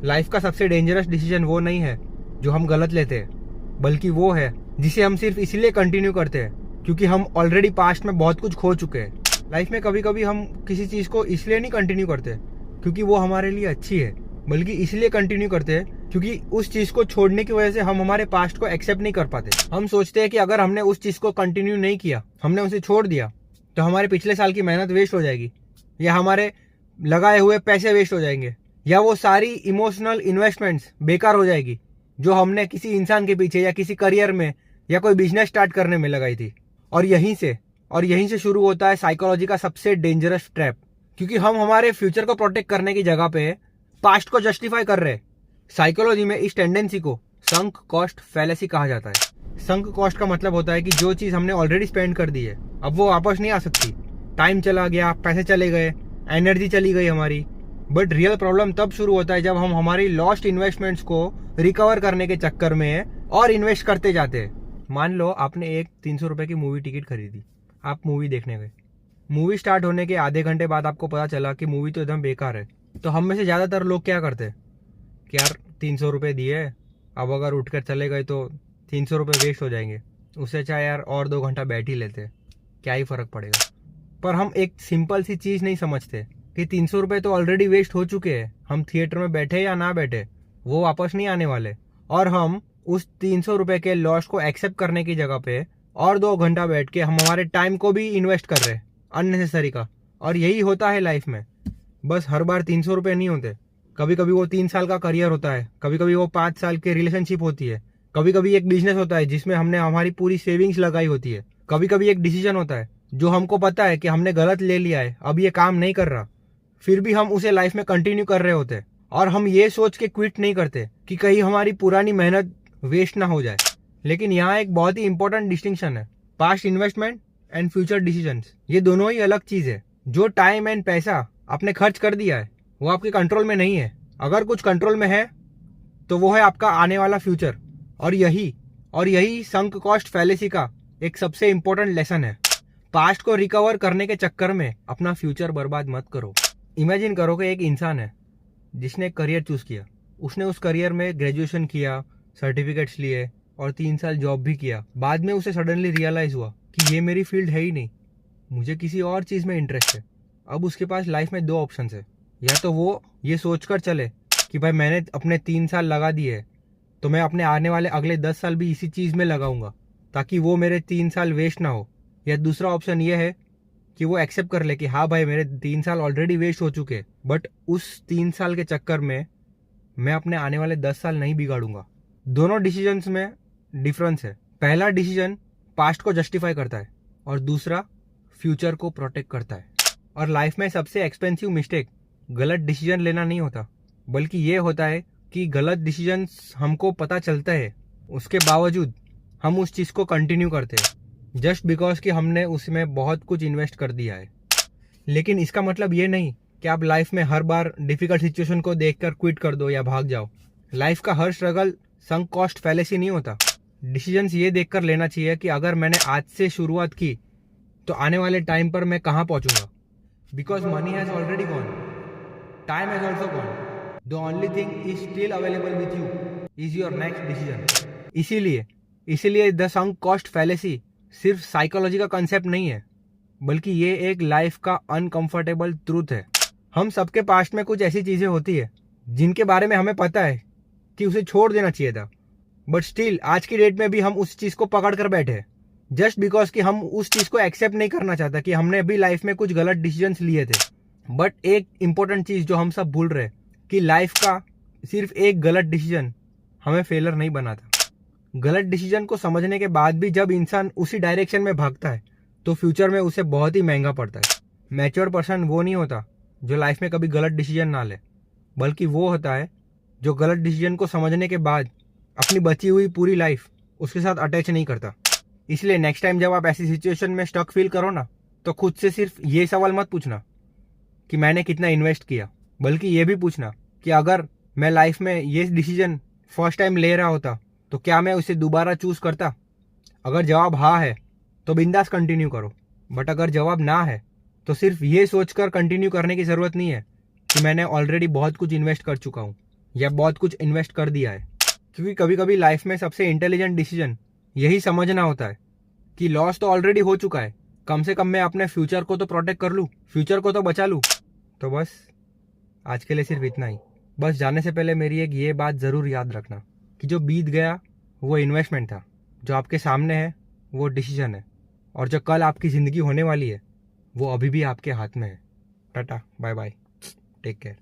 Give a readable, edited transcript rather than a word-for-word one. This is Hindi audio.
लाइफ का सबसे डेंजरस डिसीजन वो नहीं है जो हम गलत लेते हैं, बल्कि वो है जिसे हम सिर्फ इसीलिए कंटिन्यू करते हैं क्योंकि हम ऑलरेडी पास्ट में बहुत कुछ खो चुके हैं। लाइफ में कभी कभी हम किसी चीज़ को इसलिए नहीं कंटिन्यू करते क्योंकि वो हमारे लिए अच्छी है, बल्कि इसलिए कंटिन्यू करते हैं क्योंकि उस चीज़ को छोड़ने की वजह से हम हमारे पास्ट को एक्सेप्ट नहीं कर पाते। हम सोचते हैं कि अगर हमने उस चीज़ को कंटिन्यू नहीं किया, हमने उसे छोड़ दिया, तो हमारे पिछले साल की मेहनत वेस्ट हो जाएगी, या हमारे लगाए हुए पैसे वेस्ट हो जाएंगे, या वो सारी इमोशनल इन्वेस्टमेंट्स बेकार हो जाएगी जो हमने किसी इंसान के पीछे या किसी करियर में या कोई बिजनेस स्टार्ट करने में लगाई थी। और यहीं से शुरू होता है साइकोलॉजी का सबसे डेंजरस ट्रैप, क्योंकि हम हमारे फ्यूचर को प्रोटेक्ट करने की जगह पे पास्ट को जस्टिफाई कर रहे हैं। साइकोलॉजी में इस टेंडेंसी को संक कॉस्ट फैलेसी कहा जाता है। संक कॉस्ट का मतलब होता है कि जो चीज़ हमने ऑलरेडी स्पेंड कर दी है, अब वो वापस नहीं आ सकती। टाइम चला गया, पैसे चले गए, एनर्जी चली गई हमारी। बट रियल प्रॉब्लम तब शुरू होता है जब हम हमारी लॉस्ट इन्वेस्टमेंट्स को रिकवर करने के चक्कर में और इन्वेस्ट करते जाते हैं। मान लो आपने एक 300 रुपये की मूवी टिकट खरीदी, आप मूवी देखने गए। मूवी स्टार्ट होने के आधे घंटे बाद आपको पता चला कि मूवी तो एकदम बेकार है। तो हम में से ज़्यादातर लोग क्या करते हैं कि यार 300 रुपये दिए, अब अगर उठकर चले गए तो 300 रुपये वेस्ट हो जाएंगे, उससे अच्छा यार और 2 घंटा बैठ ही लेते, क्या ही फ़र्क पड़ेगा। पर हम एक सिंपल सी चीज़ नहीं समझते कि 300 रुपये तो ऑलरेडी वेस्ट हो चुके हैं। हम थिएटर में बैठे या ना बैठे, वो वापस नहीं आने वाले। और हम उस 300 रुपये के लॉस को एक्सेप्ट करने की जगह पे और 2 घंटा बैठ के हम हमारे टाइम को भी इन्वेस्ट कर रहे हैं अननेसेसरी का। और यही होता है लाइफ में। बस हर बार 300 रुपये नहीं होते, कभी कभी वो 3 साल का करियर होता है, कभी कभी वो 5 साल की रिलेशनशिप होती है, कभी कभी एक बिजनेस होता है जिसमें हमने हमारी पूरी सेविंग्स लगाई होती है, कभी कभी एक डिसीजन होता है जो हमको पता है कि हमने गलत ले लिया है, अब ये काम नहीं कर रहा, फिर भी हम उसे लाइफ में कंटिन्यू कर रहे होते हैं। और हम ये सोच के क्विट नहीं करते कि कहीं हमारी पुरानी मेहनत वेस्ट ना हो जाए। लेकिन यहाँ एक बहुत ही इंपॉर्टेंट डिस्टिंक्शन है, past investment and future decisions. ये दोनों ही अलग चीज है। जो टाइम एंड पैसा आपने खर्च कर दिया है वो आपके कंट्रोल में नहीं है। अगर कुछ कंट्रोल में है तो वो है आपका आने वाला फ्यूचर। और यही संक कॉस्ट फैलेसी का एक सबसे इंपॉर्टेंट लेसन है। पास्ट को रिकवर करने के चक्कर में अपना फ्यूचर बर्बाद मत करो। इमेजिन करो कि एक इंसान है जिसने एक करियर चूज किया, उसने उस करियर में ग्रेजुएशन किया, सर्टिफिकेट्स लिए और 3 साल जॉब भी किया। बाद में उसे सडनली रियलाइज हुआ कि ये मेरी फील्ड है ही नहीं, मुझे किसी और चीज़ में इंटरेस्ट है। अब उसके पास लाइफ में 2 ऑप्शन है, या तो वो ये सोचकर चले कि भाई मैंने अपने 3 साल लगा दिए तो मैं अपने आने वाले अगले 10 साल भी इसी चीज़ में लगाऊंगा ताकि वो मेरे 3 साल वेस्ट ना हो। या दूसरा ऑप्शन ये है कि वो एक्सेप्ट कर ले कि हाँ भाई मेरे 3 साल ऑलरेडी वेस्ट हो चुके हैं, बट उस 3 साल के चक्कर में मैं अपने आने वाले 10 साल नहीं बिगाड़ूंगा। दोनों डिसीजंस में डिफरेंस है। पहला डिसीजन पास्ट को जस्टिफाई करता है और दूसरा फ्यूचर को प्रोटेक्ट करता है। और लाइफ में सबसे एक्सपेंसिव मिस्टेक गलत डिसीजन लेना नहीं होता, बल्कि ये होता है कि गलत डिसीजंस हमको पता चलता है, उसके बावजूद हम उस चीज़ को कंटिन्यू करते हैं जस्ट बिकॉज कि हमने उसमें बहुत कुछ इन्वेस्ट कर दिया है। लेकिन इसका मतलब ये नहीं कि आप लाइफ में हर बार डिफिकल्ट सिचुएशन को देखकर क्विट कर दो या भाग जाओ। लाइफ का हर स्ट्रगल संक कॉस्ट फैलेसी नहीं होता। डिसीजंस ये देखकर लेना चाहिए कि अगर मैंने आज से शुरुआत की तो आने वाले टाइम पर मैं कहाँ पहुँचूंगा। Because money has already gone, time has also gone, the only thing is still available with you is your next decision. इसीलिए द संक कॉस्ट फैलेसी सिर्फ साइकोलॉजी का कंसेप्ट नहीं है, बल्कि ये एक लाइफ का अनकंफर्टेबल ट्रूथ है। हम सबके पास्ट में कुछ ऐसी चीजें होती है जिनके बारे में हमें पता है कि उसे छोड़ देना चाहिए था, बट स्टिल आज की डेट में भी हम उस चीज को पकड़ कर बैठे हैं जस्ट बिकॉज कि हम उस चीज को एक्सेप्ट नहीं करना चाहता कि हमने अभी लाइफ में कुछ गलत डिसीजंस लिए थे। बट एक इंपॉर्टेंट चीज जो हम सब भूल रहे कि लाइफ का सिर्फ एक गलत डिसीजन हमें फेलर नहीं बनाता। गलत डिसीजन को समझने के बाद भी जब इंसान उसी डायरेक्शन में भागता है तो फ्यूचर में उसे बहुत ही महंगा पड़ता है। मैच्योर पर्सन वो नहीं होता जो लाइफ में कभी गलत डिसीजन ना ले, बल्कि वो होता है जो गलत डिसीजन को समझने के बाद अपनी बची हुई पूरी लाइफ उसके साथ अटैच नहीं करता। इसलिए नेक्स्ट टाइम जब आप ऐसी सिचुएशन में स्टक फील करो ना, तो खुद से सिर्फ ये सवाल मत पूछना कि मैंने कितना इन्वेस्ट किया, बल्कि ये भी पूछना कि अगर मैं लाइफ में ये डिसीजन फर्स्ट टाइम ले रहा होता तो क्या मैं उसे दोबारा चूज करता। अगर जवाब हाँ है तो बिंदास कंटिन्यू करो, बट अगर जवाब ना है तो सिर्फ ये सोचकर कंटिन्यू करने की ज़रूरत नहीं है कि मैंने ऑलरेडी बहुत कुछ इन्वेस्ट कर चुका हूँ। या बहुत कुछ इन्वेस्ट कर दिया है। क्योंकि कभी कभी लाइफ में सबसे इंटेलिजेंट डिसीजन यही समझना होता है कि लॉस तो ऑलरेडी हो चुका है, कम से कम मैं अपने फ्यूचर को तो प्रोटेक्ट कर लूँ, फ्यूचर को तो बचा लूँ। तो बस आज के लिए सिर्फ इतना ही। बस जाने से पहले मेरी एक ये बात ज़रूर याद रखना कि जो बीत गया वो इन्वेस्टमेंट था, जो आपके सामने है वो डिसीजन है, और जो कल आपकी ज़िंदगी होने वाली है वो अभी भी आपके हाथ में है। Tata, bye bye, take care.